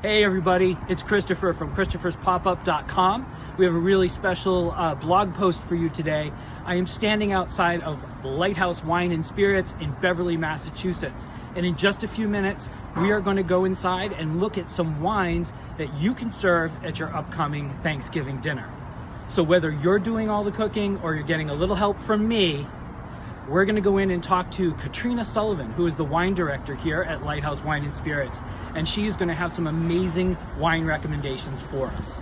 Hey everybody, it's Christopher from christopherspopup.com. We have a really special blog post for you today. I am standing outside of Lighthouse Wine and Spirits in Beverly, Massachusetts. And in just a few minutes, we are going to go inside and look at some wines that you can serve at your upcoming Thanksgiving dinner. So whether you're doing all the cooking or you're getting a little help from me, we're going to go in and talk to Katrina Sullivan, who is the wine director here at Lighthouse Wine and Spirits, and she's going to have some amazing wine recommendations for us.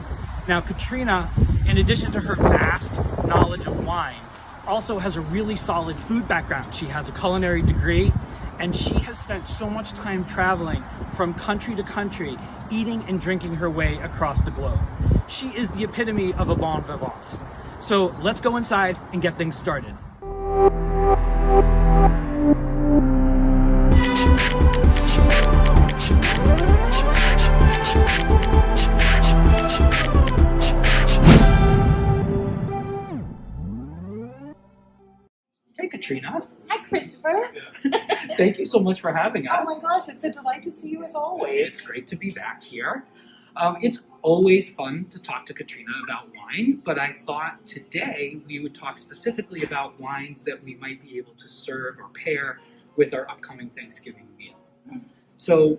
Now, Katrina, in addition to her vast knowledge of wine, also has a really solid food background. She has a culinary degree, and she has spent so much time traveling from country to country, eating and drinking her way across the globe. She is the epitome of a bon vivant. So let's go inside and get things started. Hey, Katrina. Hi, Christopher. Thank you so much for having us. Oh my gosh, it's a delight to see you as always. It's great to be back here. It's always fun to talk to Katrina about wine, but I thought today we would talk specifically about wines that we might be able to serve or pair with our upcoming Thanksgiving meal. So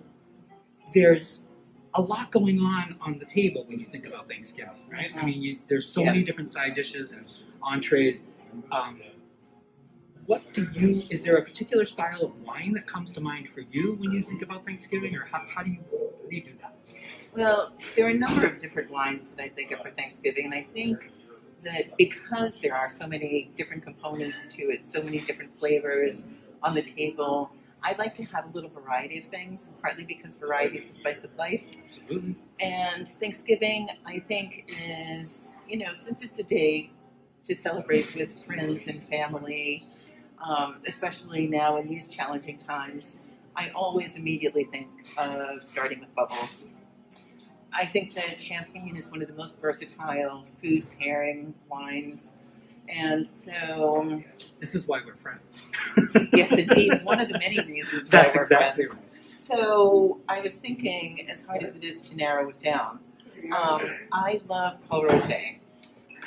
there's a lot going on the table when you think about Thanksgiving, right? I mean, there's so many different side dishes and entrees. Is there a particular style of wine that comes to mind for you when you think about Thanksgiving, or how do you do that? Well, there are a number of different wines that I think of for Thanksgiving, and I think that because there are so many different components to it, so many different flavors on the table, I like to have a little variety of things, partly because variety is the spice of life. Absolutely. And Thanksgiving, I think, is, since it's a day to celebrate with friends and family, especially now in these challenging times, I always immediately think of starting with bubbles. I think that champagne is one of the most versatile food pairing wines. And so... This is why we're friends. Yes, indeed. One of the many reasons why we're exactly friends. Right. So I was thinking, as hard as it is to narrow it down, I love Pol Rocher.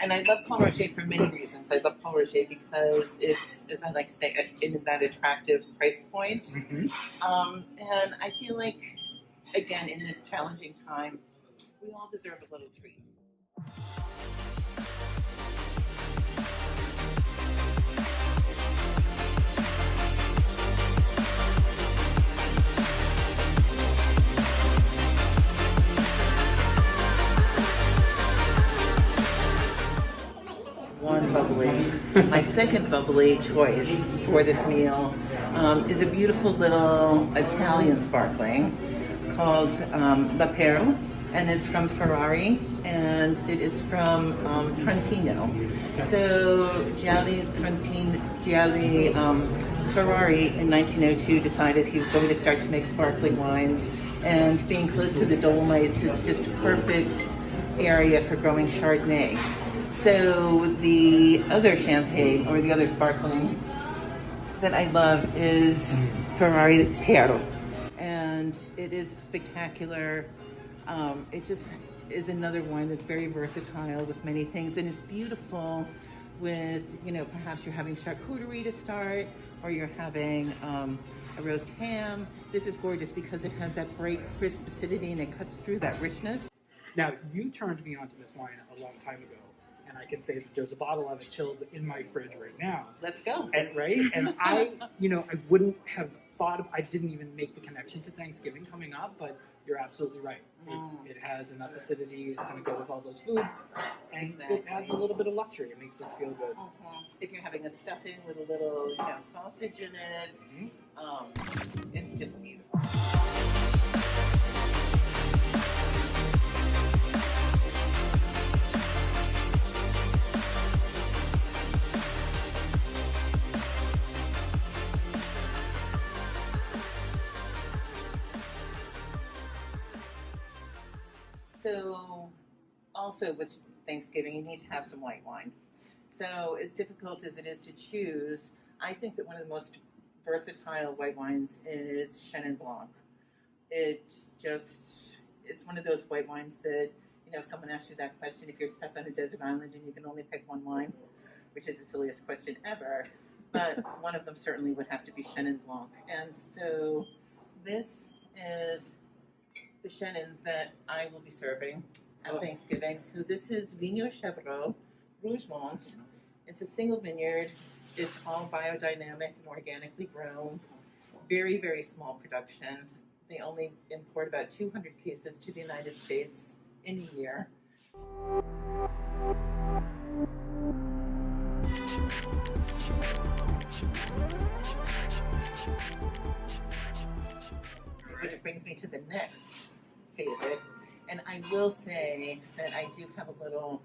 And I love Pol Rocher for many reasons. I love Pol Rocher because it's, as I like to say, in that attractive price point. Mm-hmm. And I feel like, again, in this challenging time, we all deserve a little treat. One bubbly. My second bubbly choice for this meal is a beautiful little Italian sparkling called La Perle, and it's from Ferrari, and it is from Trentino. So Ferrari in 1902 decided he was going to start to make sparkling wines, and being close to the Dolomites, it's just a perfect area for growing Chardonnay. So the other champagne, or the other sparkling that I love is Ferrari Perle. And it is spectacular. It just is another wine that's very versatile with many things. And it's beautiful with, perhaps you're having charcuterie to start, or you're having a roast ham. This is gorgeous because it has that bright, crisp acidity and it cuts through that richness. Now, you turned me onto this wine a long time ago. And I can say that there's a bottle of it chilled in my fridge right now. Let's go. And I wouldn't have thought, I didn't even make the connection to Thanksgiving coming up, but you're absolutely right. It has enough acidity, it's going to go with all those foods, and it adds a little bit of luxury. It makes us feel good. If you're having a stuffing with a little, sausage in it, it's just beautiful. So, also with Thanksgiving, you need to have some white wine. So, as difficult as it is to choose, I think that one of the most versatile white wines is Chenin Blanc. It just it's one of those white wines that, you know, someone asked you that question if you're stuck on a desert island and you can only pick one wine, which is the silliest question ever. But one of them certainly would have to be Chenin Blanc. And so this is the Chenin that I will be serving at Thanksgiving. So this is Vigno Chevreau Rougemont. It's a single vineyard. It's all biodynamic and organically grown. Very, very small production. They only import about 200 cases to the United States in a year. Which brings me to the next favorite. And I will say that I do have a little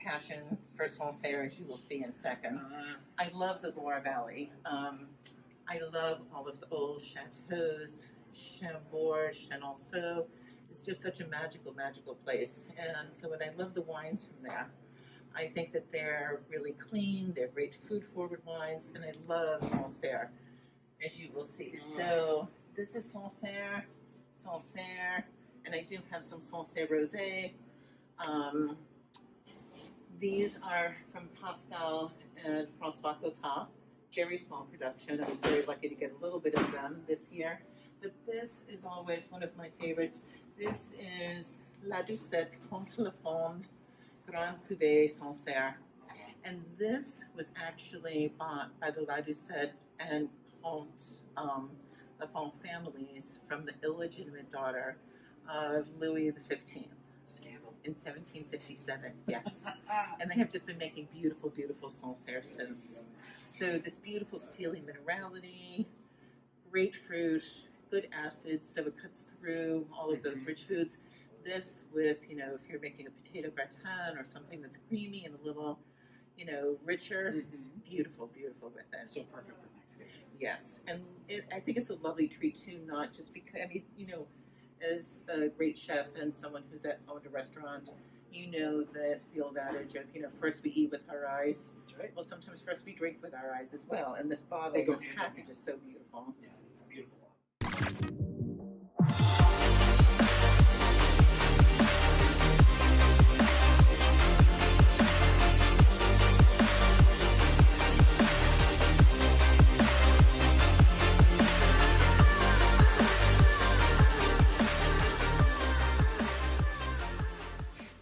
passion for Sancerre, as you will see in a second. I love the Loire Valley. I love all of the old chateaus, Chambord, Chenonceau. It's just such a magical, magical place. And so when I love the wines from there, I think that they're really clean, they're great food-forward wines, and I love Sancerre, as you will see. So this is Sancerre, and I do have some Sancerre Rosé. These are from Pascal and François Cotat. Very small production. I was very lucky to get a little bit of them this year. But this is always one of my favorites. This is La Doucette Contre la Fond Grand Cuvée Sancerre. And this was actually bought by the La Doucette and Comte La Fond families from the illegitimate daughter of Louis XV. Scandal. In 1757, yes. And they have just been making beautiful, beautiful Sancerre since. So this beautiful steely minerality, great fruit, good acid, so it cuts through all of those rich foods. This with, you know, if you're making a potato gratin or something that's creamy and a little, you know, richer, beautiful, beautiful with it. So perfect for Thanksgiving. Yes, and I think it's a lovely treat too, not just because, I mean, you know, as a great chef and someone who's owned a restaurant, you know that the old adage of, you know, first we eat with our eyes. That's right. Well, sometimes first we drink with our eyes as well. And this bottle, this package is so beautiful. Yeah, it's a beautiful one.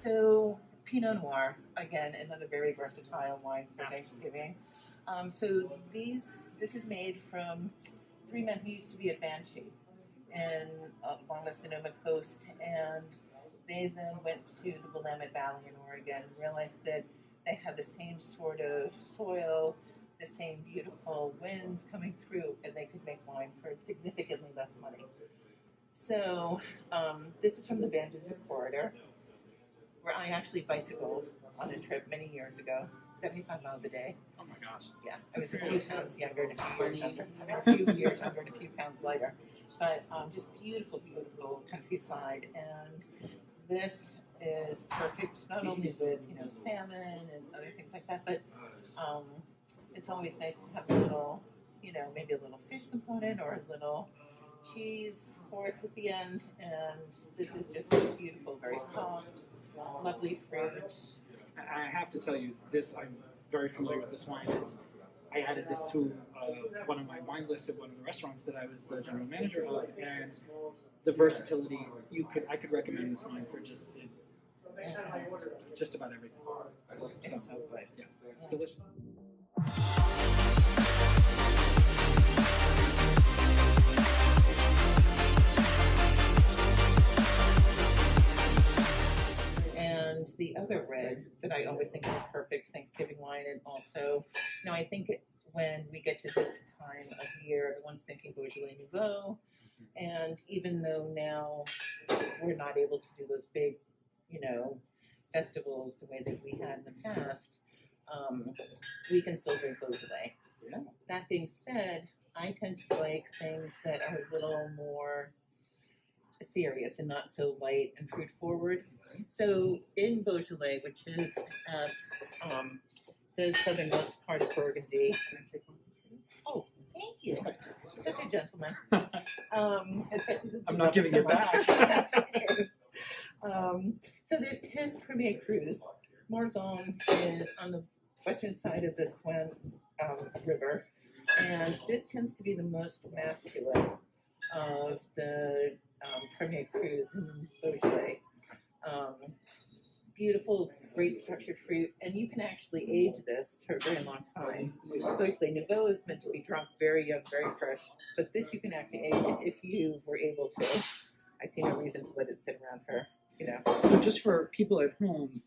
So Pinot Noir, again, another very versatile wine for Thanksgiving. So this is made from three men who used to be at Banshee and along the Sonoma coast, and they then went to the Willamette Valley in Oregon and realized that they had the same sort of soil, the same beautiful winds coming through, and they could make wine for significantly less money. So this is from the Van Duzer corridor, where I actually bicycled on a trip many years ago, 75 miles a day. Oh my gosh. Yeah, I was a few pounds younger and a few years younger and a few pounds lighter. But just beautiful, beautiful countryside. And this is perfect, not only with, you know, salmon and other things like that, but it's always nice to have a little, you know, maybe a little fish component or a little cheese course at the end. And this is just beautiful, very soft, lovely fruit. I have to tell you, this, I'm very familiar with this wine. I added this to one of my wine lists at one of the restaurants that I was the general manager of, and the versatility, I could recommend this wine for just about everything. It's so good. Yeah, it's delicious. And the other red that I always think is a perfect Thanksgiving wine, and also, you know, I think when we get to this time of year, everyone's thinking Beaujolais Nouveau, and even though now we're not able to do those big, you know, festivals the way that we had in the past, we can still drink Beaujolais. Yeah. That being said, I tend to like things that are a little more serious and not so light and fruit forward. So in Beaujolais, which is at the southernmost part of Burgundy. Can I take one? Oh, Thank you. Such a gentleman. Especially since I'm you not love giving so it much. back. That's okay. So there's 10 premier crews. Morgon is on the western side of the Swan River, and this tends to be the most masculine of the premier crews in Beaujolais. Beautiful, great structured fruit, and you can actually age this for a very long time. Beaujolais Nouveau is meant to be drunk very young, very fresh, but this you can actually age if you were able to. I see no reason to let it sit around for, So just for people at home,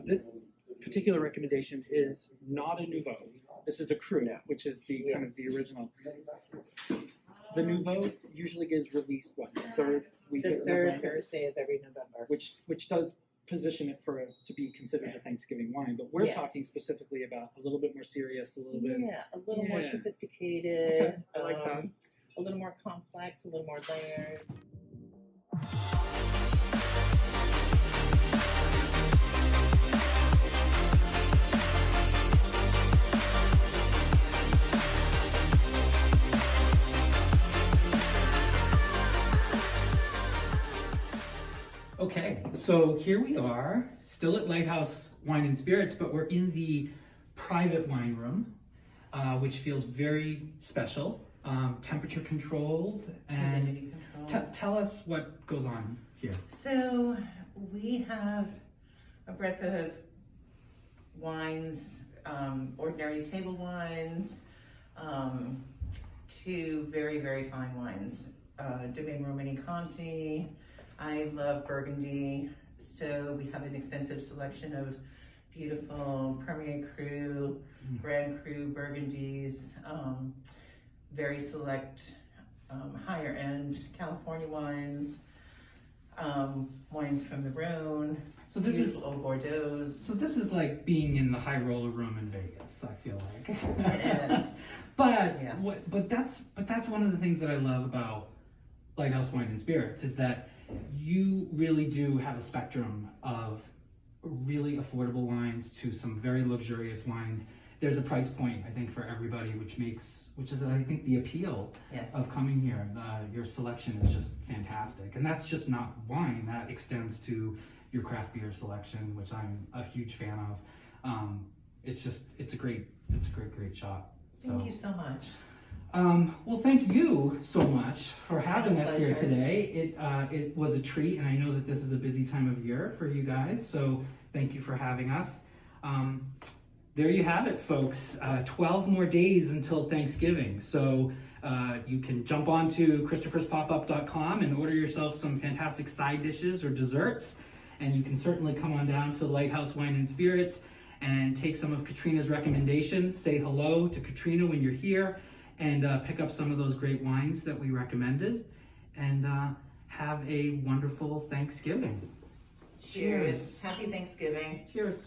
this particular recommendation is not a Nouveau. This is a Cru, which is the kind of the original. The Nouveau usually gets released the third week The of third November, Thursday of every November. which does position it to be considered a Thanksgiving wine. But we're talking specifically about a little bit more serious, a little bit more sophisticated. Okay, I like that. A little more complex, a little more layered. Okay, so here we are, still at Lighthouse Wine and Spirits, but we're in the private wine room, which feels very special, temperature controlled, and Humidity control. Tell us what goes on here. So we have a breadth of wines, ordinary table wines, to very, very fine wines. Domaine Romani Conti. I love Burgundy, so we have an extensive selection of beautiful Premier Cru, Grand Cru Burgundies, very select higher end California wines, wines from the Rhone, So this is old Bordeaux. So this is like being in the high roller room in Vegas, I feel like. It is. But Yes. but that's one of the things that I love about Lighthouse Wine and Spirits is that you really do have a spectrum of really affordable wines to some very luxurious wines. There's a price point, I think, for everybody, which is I think the appeal of coming here. Your selection is just fantastic, and that's just not wine. That extends to your craft beer selection, which I'm a huge fan of. It's a great shop. Thank you so much. Well, thank you so much for having us here pleasure. today. It was a treat, and I know that this is a busy time of year for you guys, so thank you for having us. There you have it, folks. 12 more days until Thanksgiving, so you can jump on to Christopher'sPopUp.com and order yourself some fantastic side dishes or desserts, and you can certainly come on down to Lighthouse Wine and Spirits and take some of Katrina's recommendations. Say hello to Katrina when you're here, and pick up some of those great wines that we recommended, and have a wonderful Thanksgiving. Cheers. Happy Thanksgiving. Cheers.